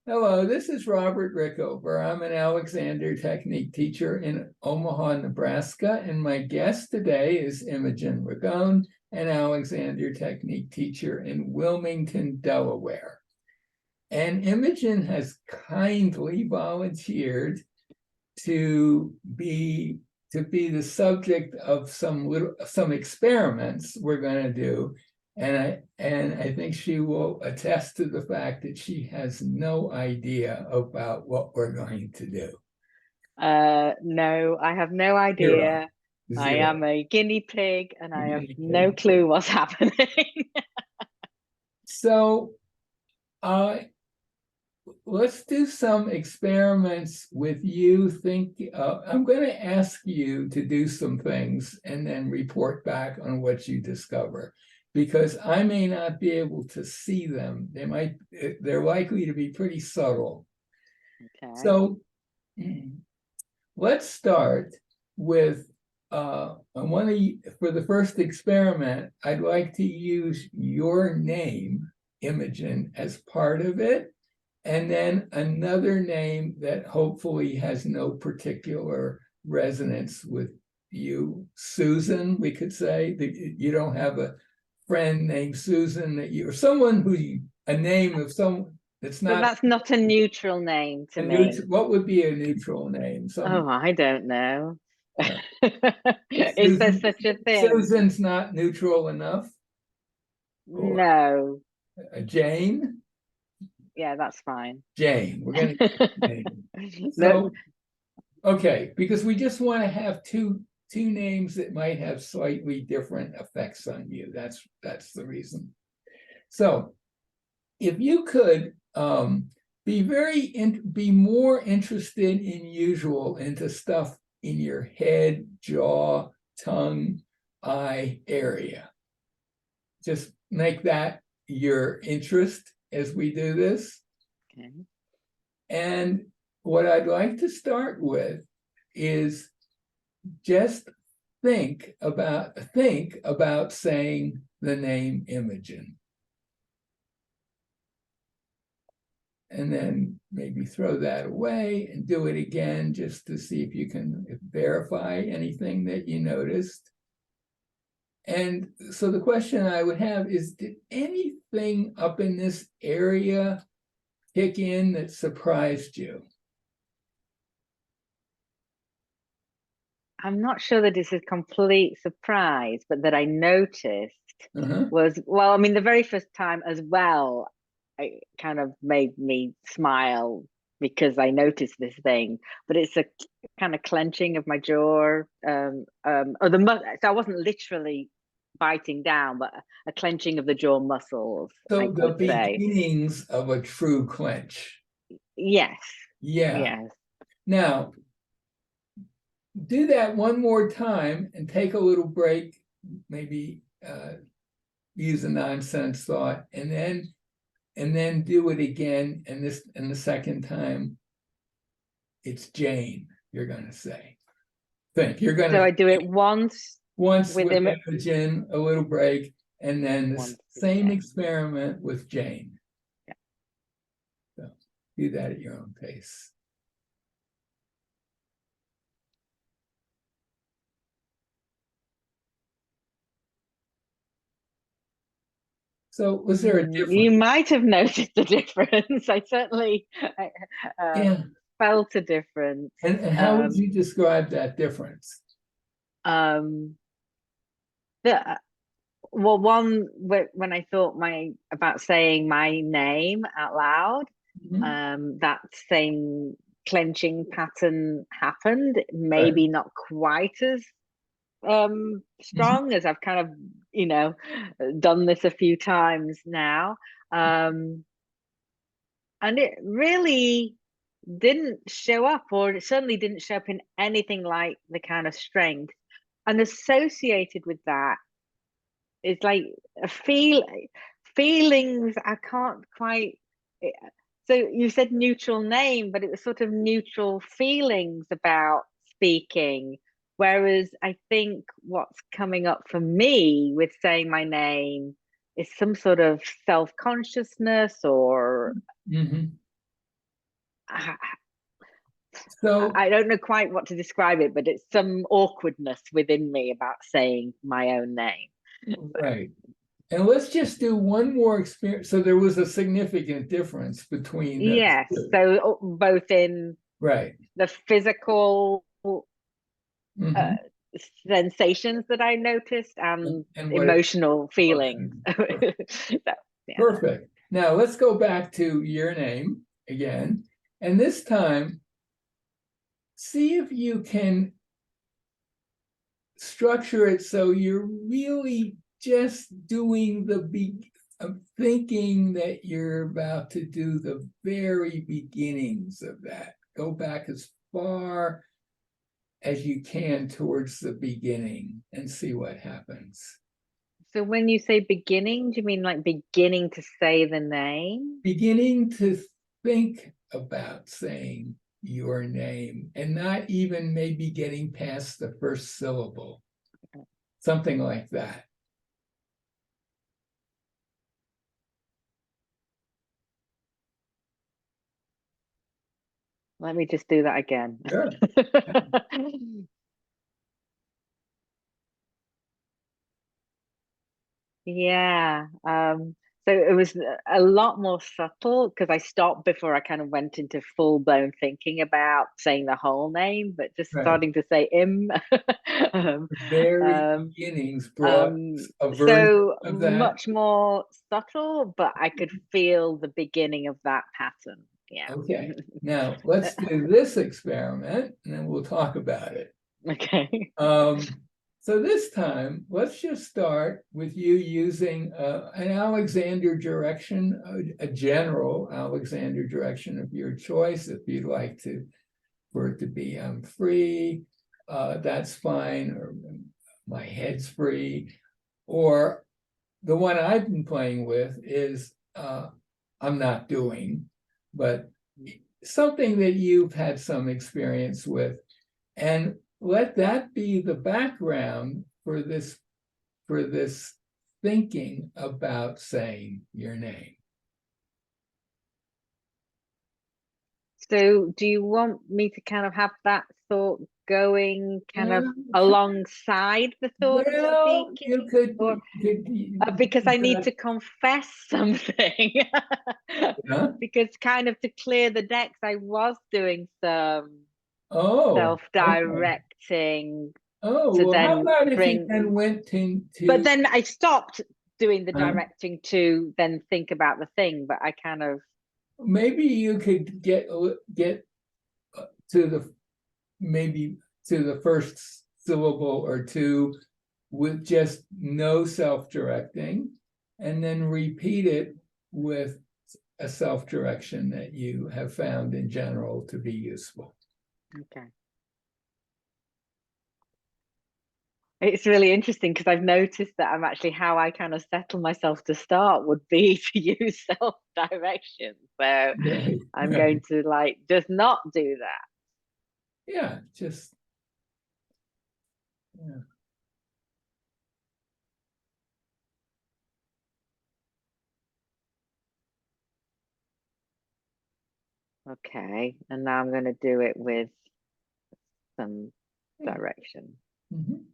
Hello, this is Robert Rickover. I'm an Alexander Technique teacher in Omaha, Nebraska, and my guest today is Imogen Ragone, an Alexander Technique teacher in Wilmington, Delaware. And Imogen has kindly volunteered to be the subject of some experiments we're going to do. And I think she will attest to the fact that she has no idea about what we're going to do. No, I have no idea. I Zero. am a guinea pig and I have no clue what's happening. So let's do some experiments with you. I'm going to ask you to do some things and then report back on what you discover, because I may not be able to see them. They're likely to be pretty subtle. Okay. So let's start with for the first experiment, I'd like to use your name, Imogen, as part of it, and then another name that hopefully has no particular resonance with you. Susan, we could say that you don't have a friend named Susan or someone a name of someone that's But not. that's not a neutral name to me. What would be a neutral name? Oh, I don't know. Uh, Is there such a thing? Susan's not neutral enough? Or No. Jane? Yeah, that's fine. Jane. We're going to Jane. No. So, okay, because we just want to have two names that might have slightly different effects on you. That's the reason. So, if you could be more interested in usual into stuff in your head, jaw, tongue, eye area. Just make that your interest as we do this. Okay. And what I'd like to start with is just think about saying the name Imogen. And then maybe throw that away and do it again just to see if you can verify anything that you noticed. And so the question I would have is, did anything up in this area kick in that surprised you? I'm not sure that it's a complete surprise, but that I noticed Uh-huh. was, well, I mean, the very first time as well, it kind of made me smile because I noticed this thing, but it's a kind of clenching of my jaw, or so I wasn't literally biting down, but a clenching of the jaw muscles, I So the would say. beginnings of a true clench. Yes, Yeah. yes. Now, do that one more time and take a little break, maybe use a nonsense thought, and then do it again. And the second time, it's Jane, you're going to say. So I do it once Once with with him, Imogen, a little break, and then the once with same Jane. experiment with Jane. Yeah. So do that at your own pace. So was there a You difference? might have noticed the difference. I certainly Yeah. felt a difference. And how would you describe that difference? Um, the, well, one when I thought about saying my name out loud, that same clenching pattern happened. Right. Maybe not quite as strong as I've kind of, done this a few times now. And it really didn't show up, or it certainly didn't show up in anything like the kind of strength. And associated with that is like a feelings I can't quite. So you said neutral name, but it was sort of neutral feelings about speaking. Whereas I think what's coming up for me with saying my name is some sort of self-consciousness or So, I don't know quite what to describe it, but it's some awkwardness within me about saying my own name. right. And let's just do one more experience. So there was a significant difference between those Yes, two. so both in Right. the physical Mhm. sensations that I noticed and And what it emotional feelings. So, yeah. perfect. Now let's go back to your name again. And this time, see if you can structure it so you're really just doing thinking that you're about to do the very beginnings of that. Go back as far as you can towards the beginning and see what happens. So when you say beginning, do you mean like beginning to say the name? Beginning to think about saying your name and not even maybe getting past the first syllable, something like that. Let me just do that again. Sure. Yeah. So it was a lot more subtle because I stopped before I kind of went into full-blown thinking about saying the whole name, but just Right. starting to say um, The very um, beginnings brought a version so of that. much more subtle, but I could feel the beginning of that pattern. Yeah. Okay. Now let's do this experiment and then we'll talk about it. Okay. So this time, let's just start with you using an Alexander direction, a general Alexander direction of your choice. If you'd like to, for it to be I'm free, that's fine, or my head's free. Or the one I've been playing with is I'm not doing, but something that you've had some experience with. And let that be the background for this thinking about saying your name. So do you want me to kind of have that thought going kind of Uh, alongside the thought of well, speaking? you could, Or because I need but, to confess something. huh? Because kind of to clear the decks, I was doing some Oh, okay. self-directing Oh, to well, how then about if you bring, then went but to, then I stopped doing the huh? directing to then think about the thing, but I kind of, Maybe you could get to the maybe to the first syllable or two with just no self-directing, and then repeat it with a self-direction that you have found in general to be useful. okay. It's really interesting because I've noticed that I'm actually how I kind of settle myself to start would be to use self-direction. So Right. I'm Right. going to like just not do that. Yeah, just yeah. Okay. And now I'm going to do it with some Yeah. direction. Mhm.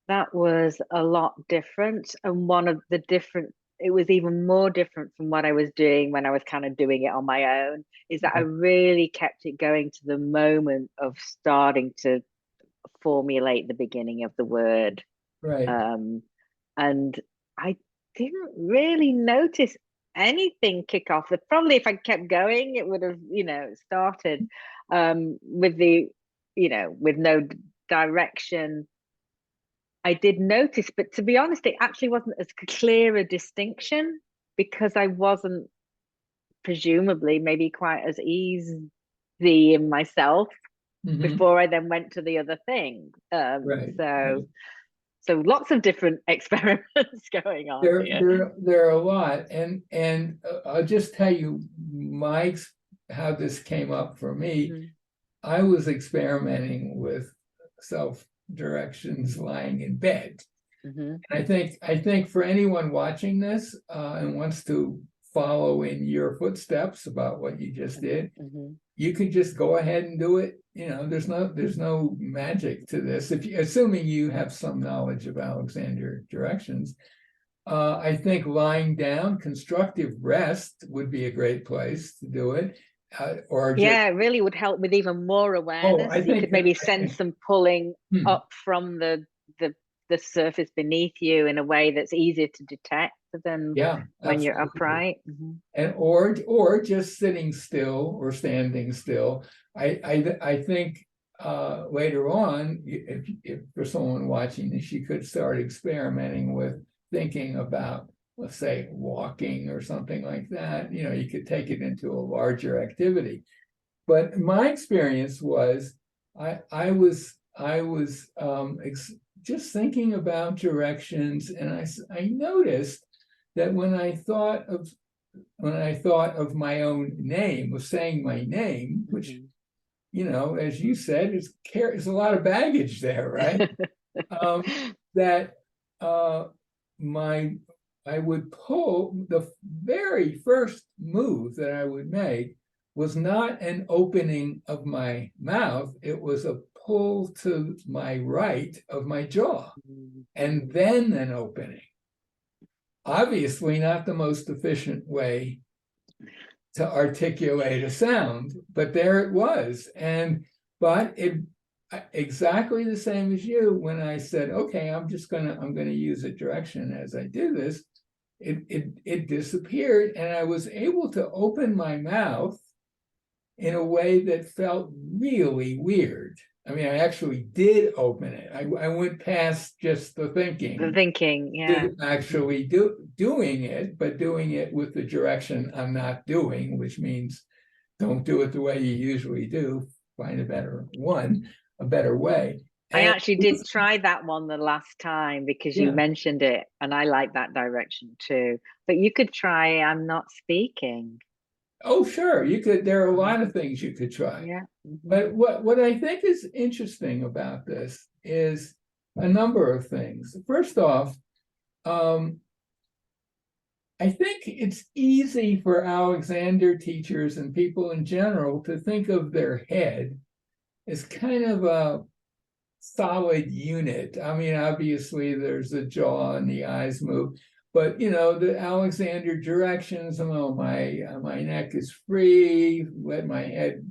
That was a lot different. And one of the different, it was even more different from what I was doing when I was kind of doing it on my own, is that I really kept it going to the moment of starting to formulate the beginning of the word. Right. And I didn't really notice anything kick off. Probably if I kept going, it would have, started with the, with no direction. I did notice, but to be honest, it actually wasn't as clear a distinction because I wasn't presumably maybe quite as easy in myself Mhm. before I then went to the other thing. Right. So Right. so lots of different experiments going on here. There are a lot, and I'll just tell you how this came up for me. Mhm. I was experimenting with self directions lying in bed. Mm-hmm. I think for anyone watching this and wants to follow in your footsteps about what you just did, Mm-hmm. you could just go ahead and do it. You know, there's no magic to this. If you, assuming you have some knowledge of Alexander directions, I think lying down, constructive rest would be a great place to do it. Or just, Yeah, it really would help with even more awareness. I You think could maybe sense them pulling hmm. up from the surface beneath you in a way that's easier to detect than Yeah, when you're absolutely. upright. Mm-hmm. And or just sitting still or standing still. I think later on, if for someone watching this, you could start experimenting with thinking about, let's say, walking or something like that. You know, you could take it into a larger activity. But my experience was, I was just thinking about directions, and I noticed that when I thought of my own name, of saying my name, which, you know, as you said, is a lot of baggage there, right? That I would pull, the very first move that I would make was not an opening of my mouth, it was a pull to my right of my jaw, and then an opening. Obviously not the most efficient way to articulate a sound, but there it was. But it exactly the same as you, when I said, okay, I'm gonna use a direction as I do this, it disappeared, and I was able to open my mouth in a way that felt really weird. I mean, I actually did open it. I went past just the thinking. The thinking, yeah. To actually doing it, but doing it with the direction I'm not doing, which means don't do it the way you usually do. Find a better way. I And actually did try that one the last time because you yeah. mentioned it, and I like that direction too. But you could try I'm not speaking. Oh, sure. You could. There are a lot of things you could try. Yeah. But what I think is interesting about this is a number of things. First off, I think it's easy for Alexander teachers and people in general to think of their head as kind of a solid unit. I mean, obviously there's the jaw and the eyes move, but you know, the Alexander directions, oh, my neck is free, let my head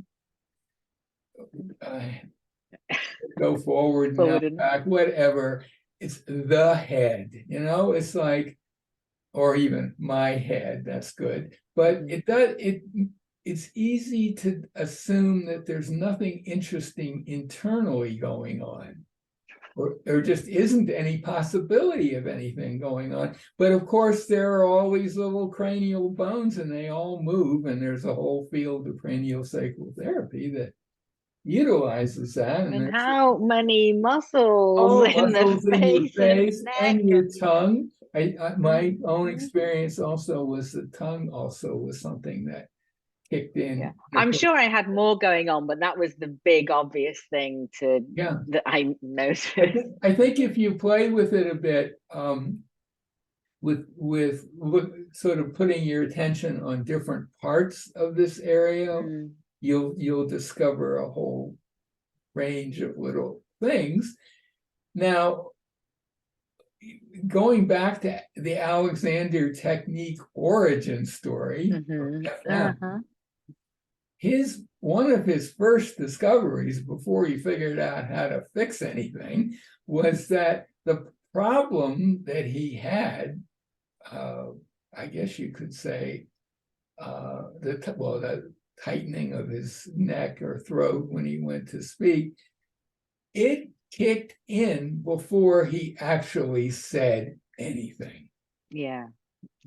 go forward, not back, whatever. It's the head, you know, it's like, or even my head, that's good. But it's easy to assume that there's nothing interesting internally going on, or there just isn't any possibility of anything going on. But of course, there are all these little cranial bones, and they all move, and there's a whole field of craniosacral therapy that utilizes that. And how many muscles in muscles the in your face face and your and tongue. My own experience also was the tongue also was something that kicked in. Yeah. I'm sure I had more going on, but that was the big obvious thing that I noticed. I think if you play with it a bit, with sort of putting your attention on different parts of this area, you'll discover a whole range of little things. Now, going back to the Alexander technique origin story, one of his first discoveries before he figured out how to fix anything was that the problem that he had, I guess you could say, the tightening of his neck or throat when he went to speak, it kicked in before he actually said anything. Yeah.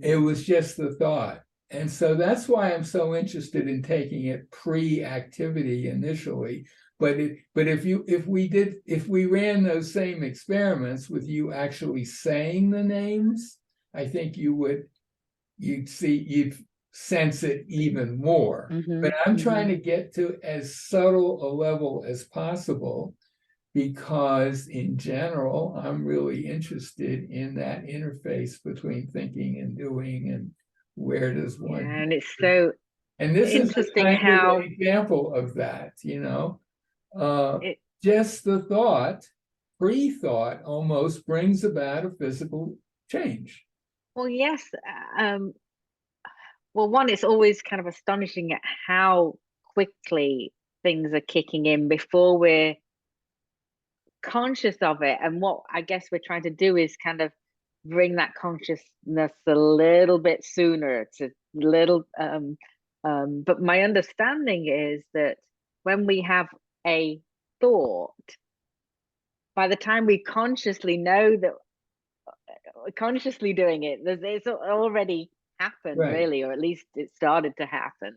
It was just the thought. And so that's why I'm so interested in taking it pre-activity initially. But if we ran those same experiments with you actually saying the names, I think you'd sense it even more. But I'm trying to get to as subtle a level as possible because in general, I'm really interested in that interface between thinking and doing, and where does Yeah, one. and it's so And this is a interesting kind of an how example of that, it. just the thought, pre-thought almost brings about a physical change. Well, yes. Um, well, one, it's always kind of astonishing at how quickly things are kicking in before we're conscious of it. And what I guess we're trying to do is kind of bring that consciousness a little bit sooner to little. But my understanding is that when we have a thought, by the time we consciously know that we're consciously doing it, it's already happened, Right. really, or at least it started to happen.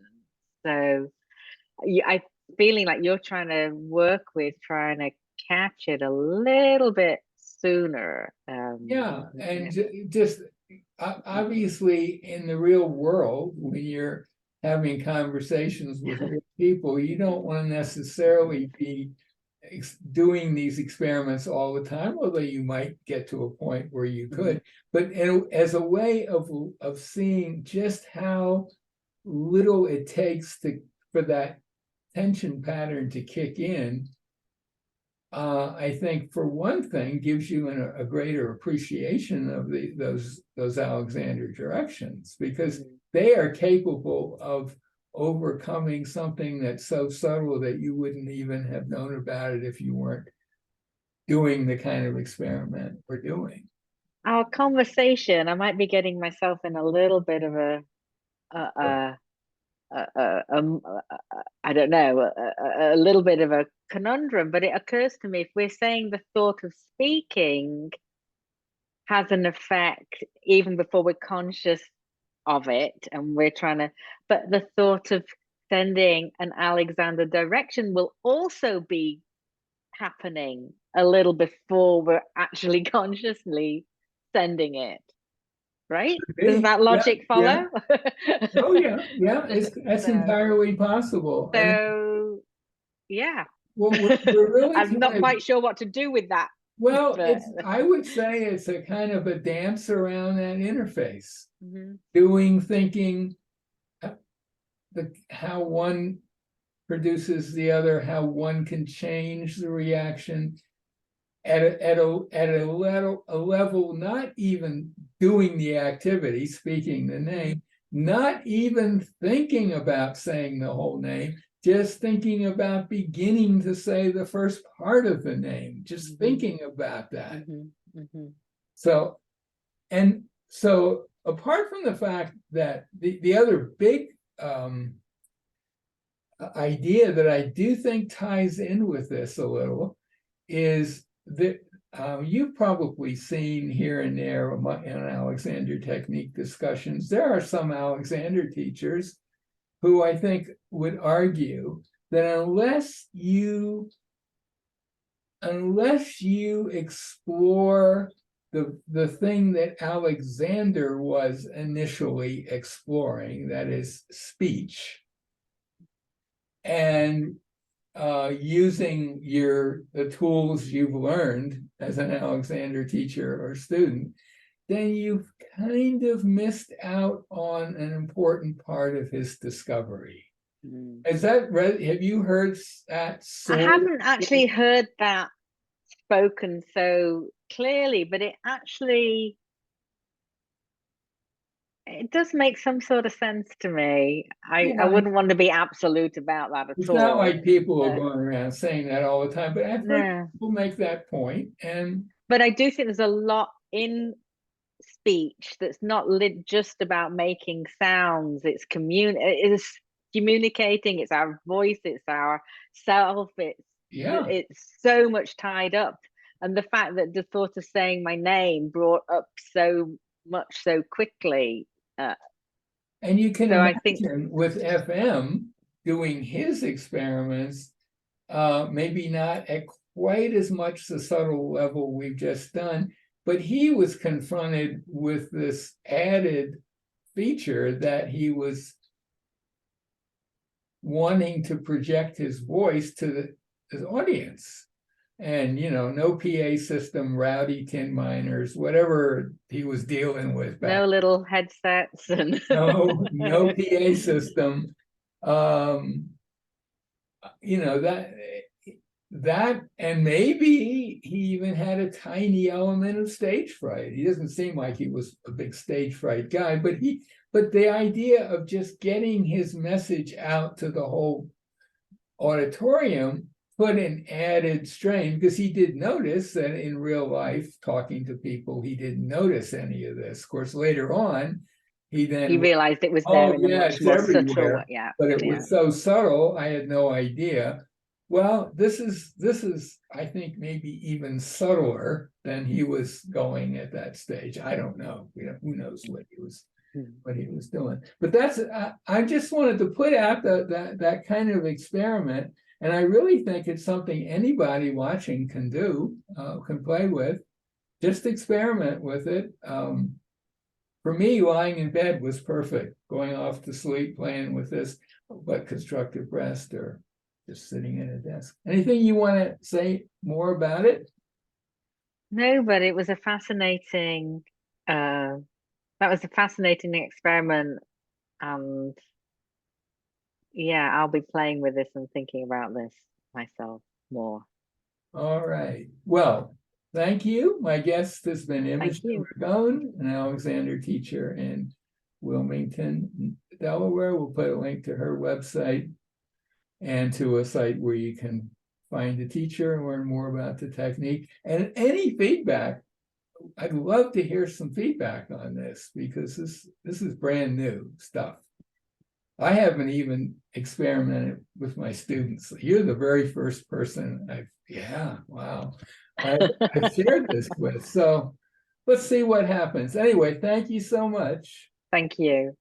So I feeling like you're trying to work with trying to catch it a little bit sooner. Yeah, and just obviously in the real world, when you're having conversations with real people, you don't want to necessarily be doing these experiments all the time, although you might get to a point where you could. But as a way of seeing just how little it takes for that tension pattern to kick in, I think for one thing gives you a greater appreciation of those Alexander directions, because they are capable of overcoming something that's so subtle that you wouldn't even have known about it if you weren't doing the kind of experiment we're doing. Our conversation, I might be getting myself in a little bit of a I don't know, a little bit of a conundrum, but it occurs to me if we're saying the thought of speaking has an effect even before we're conscious of it, and we're trying to, but the thought of sending an Alexander direction will also be happening a little before we're actually consciously sending it. Right? Does that logic Yeah. follow? Oh yeah. That's entirely possible. I mean, So yeah. well, we're really I'm not kind of, quite sure what to do with that. well, But I would say it's a kind of a dance around that interface, Mhm. doing, thinking, how one produces the other, how one can change the reaction at a level, not even doing the activity, speaking the name, not even thinking about saying the whole name, just thinking about beginning to say the first part of the name, just thinking about that. So, and so apart from the fact that the other big idea that I do think ties in with this a little is that you've probably seen here and there in Alexander technique discussions, there are some Alexander teachers who I think would argue that unless you explore the thing that Alexander was initially exploring, that is speech, and using the tools you've learned as an Alexander teacher or student, then you've kind of missed out on an important part of his discovery. Is that right? Have you heard that I haven't actually heard that spoken so clearly, but it does make some sort of sense to me. I wouldn't want to be absolute about that at all. It's not like people are going around saying that all the time, but I've heard people make that point. But I do think there's a lot in speech that's not just about making sounds. It's communicating. It's our voice. It's our self. It's so much tied up. And the fact that the thought of saying my name brought up so much so quickly. And you can imagine with FM doing his experiments, maybe not at quite as much the subtle level we've just done, but he was confronted with this added feature that he was wanting to project his voice to the audience. And, no PA system, rowdy tin miners, whatever he was dealing with back. No little headsets and No PA system. That, and maybe he even had a tiny element of stage fright. He doesn't seem like he was a big stage fright guy, but the idea of just getting his message out to the whole auditorium put an added strain, because he did notice that in real life, talking to people, he didn't notice any of this. Of course, later on, he realized it was there in a much more subtle way. Yeah, but it was so subtle, I had no idea. Well, this is, I think, maybe even subtler than he was going at that stage. I don't know. Who knows what he was doing. But that's, I just wanted to put out that kind of experiment. And I really think it's something anybody watching can do, can play with. Just experiment with it. For me, lying in bed was perfect. Going off to sleep, playing with this, but constructive rest, or just sitting at a desk. Anything you want to say more about it? No, but it was a fascinating, that was a fascinating experiment. And yeah, I'll be playing with this and thinking about this myself more. All right. Well, thank you. My guest has been Imogen Ragone, an Alexander teacher in Wilmington, Delaware. We'll put a link to her website and to a site where you can find a teacher and learn more about the technique. And any feedback, I'd love to hear some feedback on this, because this is brand new stuff. I haven't even experimented with my students. You're the very first person I've shared this with. So let's see what happens. Anyway, thank you so much. Thank you.